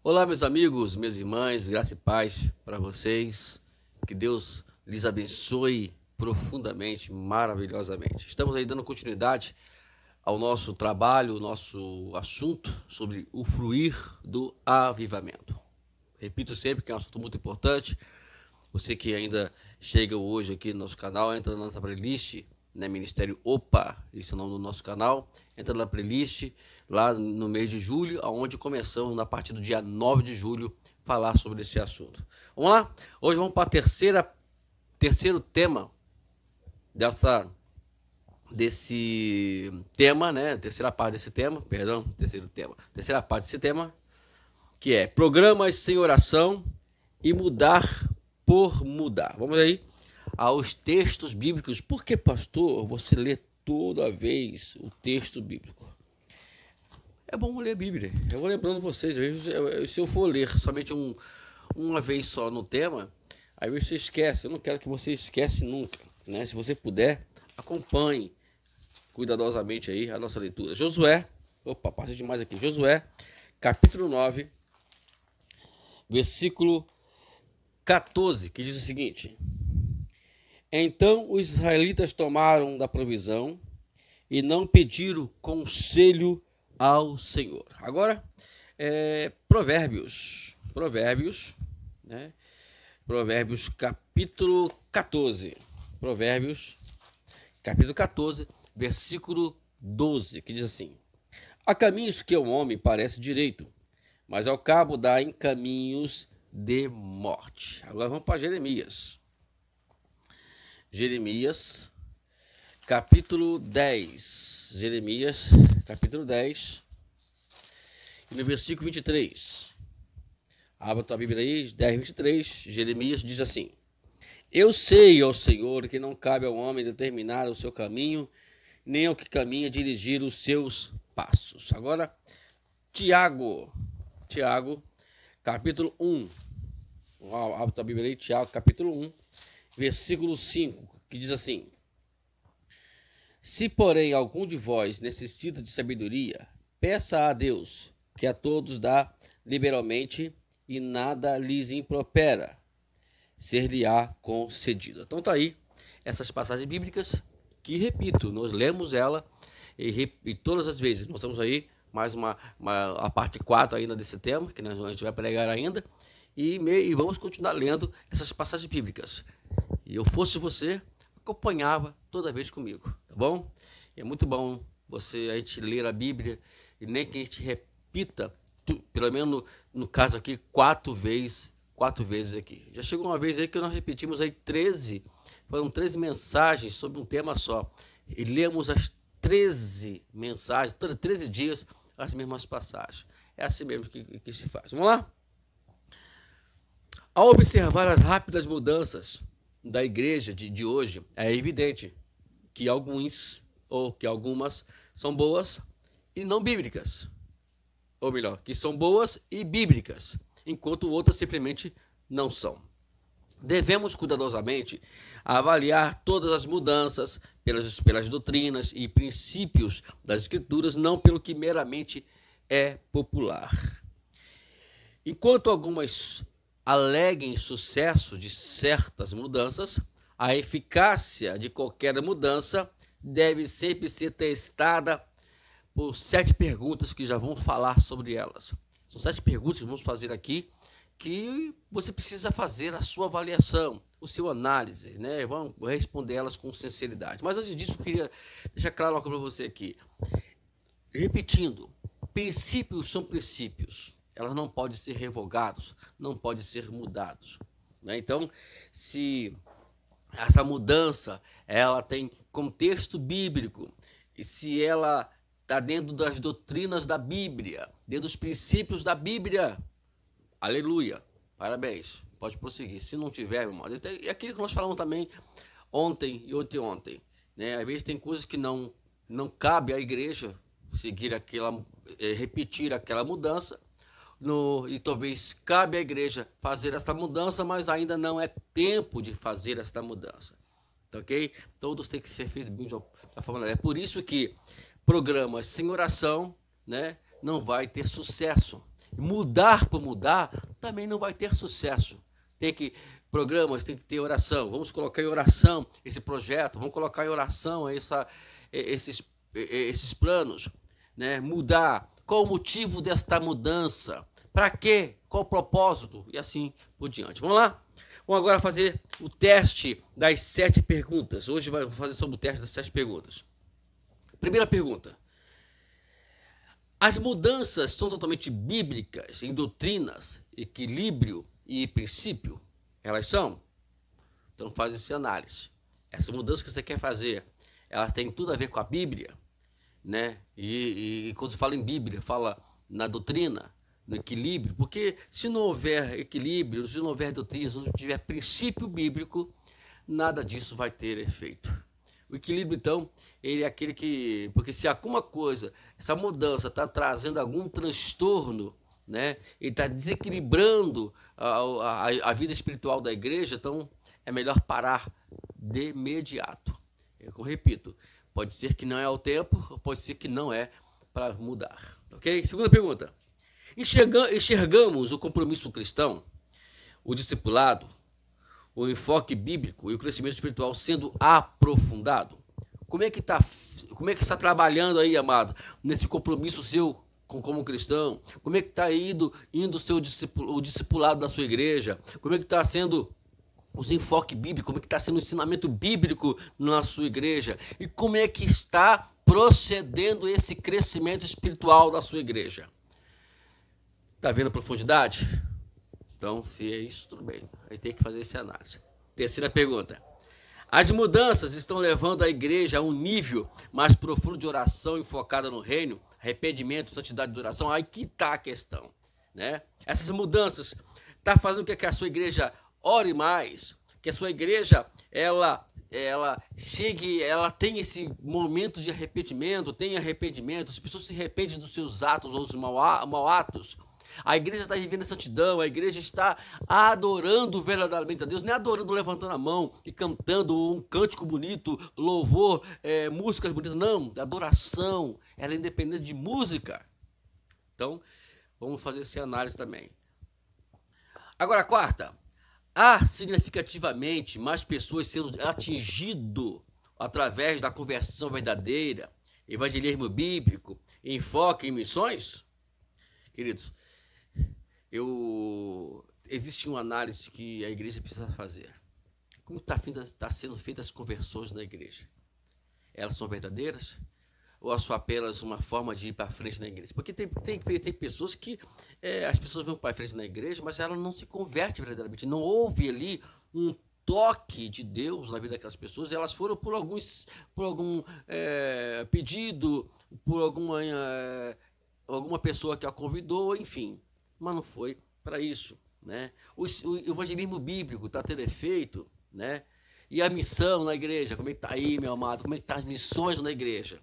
Olá, meus amigos, minhas irmãs, graça e paz para vocês. Que Deus lhes abençoe profundamente, maravilhosamente. Estamos aí dando continuidade ao nosso trabalho, o nosso assunto sobre o fruir do avivamento. Repito sempre que é um assunto muito importante. Você que ainda chega hoje aqui no nosso canal, entra na nossa playlist, né, Ministério Opa, esse é o nome do nosso canal. Entra na playlist lá no mês de julho, onde começamos na partir do dia 9 de julho falar sobre esse assunto. Vamos lá? Hoje vamos para terceiro tema desse tema, né? Terceira parte desse tema, terceira parte desse tema, que é programas sem oração e mudar por mudar. Vamos aí aos textos bíblicos. Por que, pastor, você lê toda vez o texto bíblico? É bom ler a Bíblia. Eu vou lembrando vocês, se eu for ler somente uma vez só no tema, aí você esquece. Eu não quero que você esquece nunca, né? Se você puder, acompanhe cuidadosamente aí a nossa leitura. Josué, passei demais aqui. Josué, capítulo 9, versículo 14, que diz o seguinte: Então os israelitas tomaram da provisão e não pediram conselho ao Senhor. Agora, Provérbios, né? Provérbios capítulo 14. Provérbios capítulo 14, versículo 12, que diz assim: Há caminhos que ao homem parece direito, mas ao cabo dá em caminhos de morte. Agora vamos para Jeremias. Jeremias, capítulo 10. Jeremias, capítulo 10, e no versículo 23. Abra tua Bíblia aí, 10, 23. Jeremias diz assim: Eu sei, ó Senhor, que não cabe ao homem determinar o seu caminho, nem ao que caminha dirigir os seus passos. Agora, Tiago, capítulo 1. Abra tua Bíblia aí, Tiago, capítulo 1, versículo 5, que diz assim: Se, porém, algum de vós necessita de sabedoria, peça a Deus, que a todos dá liberalmente e nada lhes impropera, ser-lhe-á concedido. Então tá aí essas passagens bíblicas que, repito, nós lemos ela e todas as vezes. Nós estamos aí mais a parte 4 ainda desse tema, que a gente vai pregar ainda, e vamos continuar lendo essas passagens bíblicas. E eu fosse você, acompanhava toda vez comigo, tá bom? É muito bom a gente ler a Bíblia e nem que a gente repita, pelo menos no caso aqui, quatro vezes aqui. Já chegou uma vez aí que nós repetimos aí 13 mensagens sobre um tema só. E lemos as 13 mensagens, todos 13 dias, as mesmas passagens. É assim mesmo que se faz. Vamos lá? Ao observar as rápidas mudanças da igreja de hoje, é evidente que algumas são boas e não bíblicas. Ou melhor, que são boas e bíblicas, enquanto outras simplesmente não são. Devemos cuidadosamente avaliar todas as mudanças pelas doutrinas e princípios das Escrituras, não pelo que meramente é popular. Enquanto algumas aleguem sucesso de certas mudanças, a eficácia de qualquer mudança deve sempre ser testada por 7 perguntas que já vamos falar sobre elas. São 7 perguntas que vamos fazer aqui, que você precisa fazer a sua avaliação, o seu análise, né? Vamos responder elas com sinceridade. Mas antes disso, eu queria deixar claro algo para você aqui. Repetindo, princípios são princípios. Elas não podem ser revogados, não podem ser mudados, né? Então, se essa mudança ela tem contexto bíblico e se ela está dentro das doutrinas da Bíblia, dentro dos princípios da Bíblia, aleluia, parabéns, pode prosseguir. Se não tiver, meu irmão, é aquilo que nós falamos também ontem e ontem, né? Às vezes tem coisas que não cabe à igreja seguir repetir aquela mudança. E talvez cabe à igreja fazer esta mudança, mas ainda não é tempo de fazer esta mudança, tá ok? Todos têm que ser feitos bem da forma. É por isso que programas sem oração, né, não vai ter sucesso. mudar por mudar, também não vai ter sucesso. Programas, tem que ter oração. Vamos colocar em oração esse projeto, vamos colocar em oração esses planos, né? Mudar. Qual o motivo desta mudança? Para quê? Qual o propósito? E assim por diante. Vamos lá? Vamos agora fazer o teste das 7 perguntas. Hoje vou fazer sobre o teste das 7 perguntas. Primeira pergunta. As mudanças são totalmente bíblicas em doutrinas, equilíbrio e princípio? Elas são? Então faz essa análise. Essa mudança que você quer fazer, ela tem tudo a ver com a Bíblia, né? E quando se fala em Bíblia, fala na doutrina, no equilíbrio, porque se não houver equilíbrio, se não houver doutrina, se não tiver princípio bíblico, nada disso vai ter efeito. O equilíbrio, então, ele é aquele que... Porque se alguma coisa, essa mudança está trazendo algum transtorno, né? Ele está desequilibrando a vida espiritual da igreja, então é melhor parar de imediato. Eu repito, pode ser que não é o tempo, ou pode ser que não é para mudar. Ok? Segunda pergunta. Enxergamos o compromisso cristão, o discipulado, o enfoque bíblico e o crescimento espiritual sendo aprofundado? Como é que está trabalhando aí, amado, nesse compromisso seu como cristão? Como é que está indo o discipulado da sua igreja? Como é que está sendo os enfoques bíblicos? Como é que está sendo o ensinamento bíblico na sua igreja? E como é que está procedendo esse crescimento espiritual da sua igreja? Está vendo a profundidade? Então, se é isso, tudo bem. Aí tem que fazer essa análise. Terceira pergunta. As mudanças estão levando a igreja a um nível mais profundo de oração enfocada no reino, arrependimento, santidade de oração? Aí que está a questão, né? Essas mudanças estão fazendo com que a sua igreja ore mais, que a sua igreja, ela tem esse momento de arrependimento, as pessoas se arrependem dos seus atos ou dos mau atos. A igreja está vivendo santidão, a igreja está adorando verdadeiramente a Deus, não é adorando levantando a mão e cantando um cântico bonito, louvor, músicas bonitas, não, adoração, ela é independente de música. Então, vamos fazer essa análise também. Agora, a quarta, há significativamente mais pessoas sendo atingidas através da conversão verdadeira, evangelismo bíblico, enfoque em missões? Queridos, existe uma análise que a igreja precisa fazer. Como está sendo feitas as conversões na igreja? Elas são verdadeiras? Ou é só apenas uma forma de ir para frente na igreja? Porque tem pessoas que as pessoas vão para frente na igreja, mas ela não se converte verdadeiramente. Não houve ali um toque de Deus na vida daquelas pessoas. Elas foram por algum pedido, por alguma pessoa que a convidou, enfim. Mas não foi para isso, né? O evangelismo bíblico está tendo efeito, né? E a missão na igreja, como é que está aí, meu amado? Como é que estão as missões na igreja?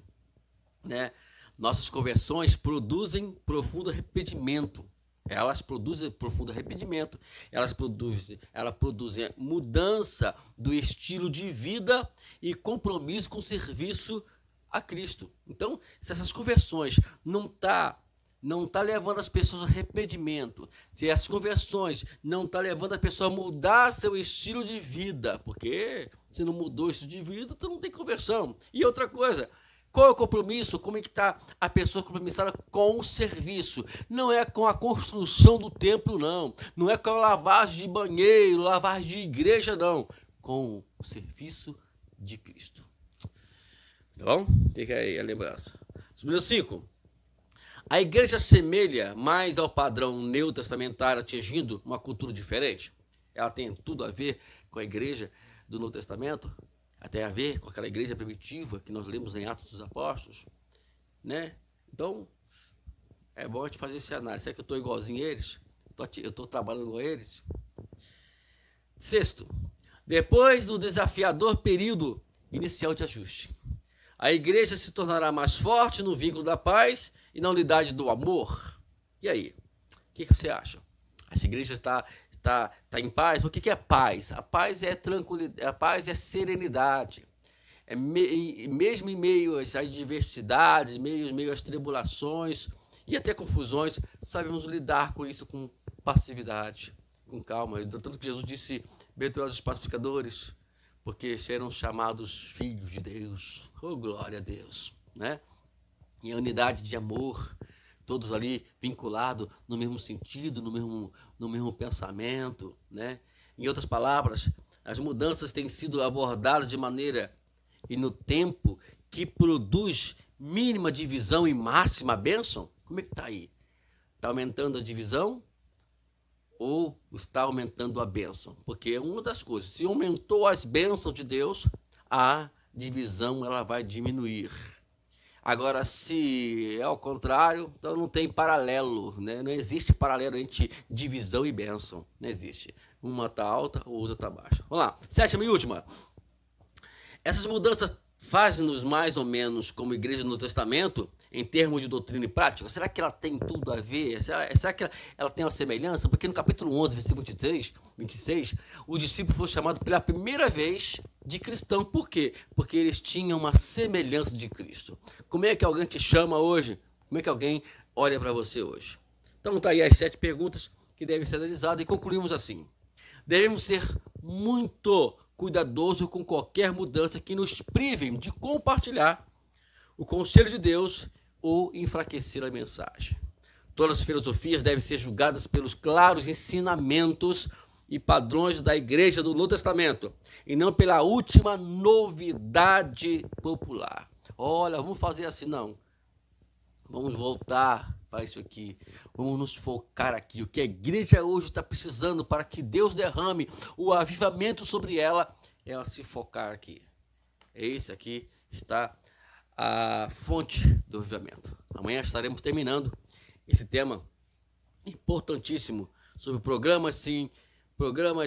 Né? Nossas conversões produzem profundo arrependimento. Elas produzem profundo arrependimento. Elas produzem mudança do estilo de vida e compromisso com o serviço a Cristo. Então, se essas conversões não tá levando as pessoas ao arrependimento, se essas conversões não tá levando a pessoa a mudar seu estilo de vida, porque se não mudou o estilo de vida, então não tem conversão. E outra coisa, qual é o compromisso? Como é que está a pessoa compromissada com o serviço? Não é com a construção do templo, não. Não é com a lavagem de banheiro, lavagem de igreja, não. Com o serviço de Cristo. Tá bom? Fica aí a lembrança. Número 5. A igreja assemelha mais ao padrão neotestamentário, atingindo uma cultura diferente? Ela tem tudo a ver com a igreja do Novo Testamento? Tem a ver com aquela igreja primitiva que nós lemos em Atos dos Apóstolos, né? Então, é bom a gente fazer essa análise. Será que eu estou igualzinho a eles? Eu estou trabalhando com eles? Sexto, depois do desafiador período inicial de ajuste, a igreja se tornará mais forte no vínculo da paz e na unidade do amor. E aí? O que você acha? Essa igreja está em paz? O que é paz? A paz é tranquilidade, a paz é serenidade. Mesmo em meio às adversidades, meio às tribulações e até confusões, sabemos lidar com isso com passividade, com calma. Tanto que Jesus disse, bem-aventurados os pacificadores, porque serão chamados filhos de Deus. Oh, glória a Deus, né? E a unidade de amor, todos ali vinculados no mesmo sentido, no mesmo pensamento, né? Em outras palavras, as mudanças têm sido abordadas de maneira e no tempo que produz mínima divisão e máxima bênção. Como é que está aí? Está aumentando a divisão ou está aumentando a bênção? Porque é uma das coisas. Se aumentou as bênçãos de Deus, a divisão ela vai diminuir. Agora, se é ao contrário, então não tem paralelo, né? Não existe paralelo entre divisão e bênção. Não existe. Uma está alta, a outra está baixa. Vamos lá. 7ª e última. Essas mudanças fazem-nos mais ou menos como igreja no Testamento, em termos de doutrina e prática? Será que ela tem tudo a ver? Será que ela tem uma semelhança? Porque no capítulo 11, versículo 26, os discípulos foram chamados pela primeira vez de cristão. Por quê? Porque eles tinham uma semelhança de Cristo. Como é que alguém te chama hoje? Como é que alguém olha para você hoje? Então tá aí as 7 perguntas que devem ser analisadas e concluímos assim. Devemos ser muito cuidadosos com qualquer mudança que nos privem de compartilhar o conselho de Deus ou enfraquecer a mensagem. Todas as filosofias devem ser julgadas pelos claros ensinamentos e padrões da igreja do Novo Testamento e não pela última novidade popular. Olha, vamos fazer assim, não. Vamos voltar para isso aqui. Vamos nos focar aqui. O que a igreja hoje está precisando para que Deus derrame o avivamento sobre ela, ela se focar aqui. Esse aqui está a fonte do avivamento. Amanhã estaremos terminando esse tema importantíssimo sobre programas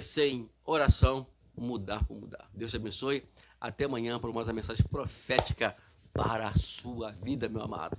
sem oração, mudar por mudar. Deus te abençoe. Até amanhã para mais uma mensagem profética para a sua vida, meu amado.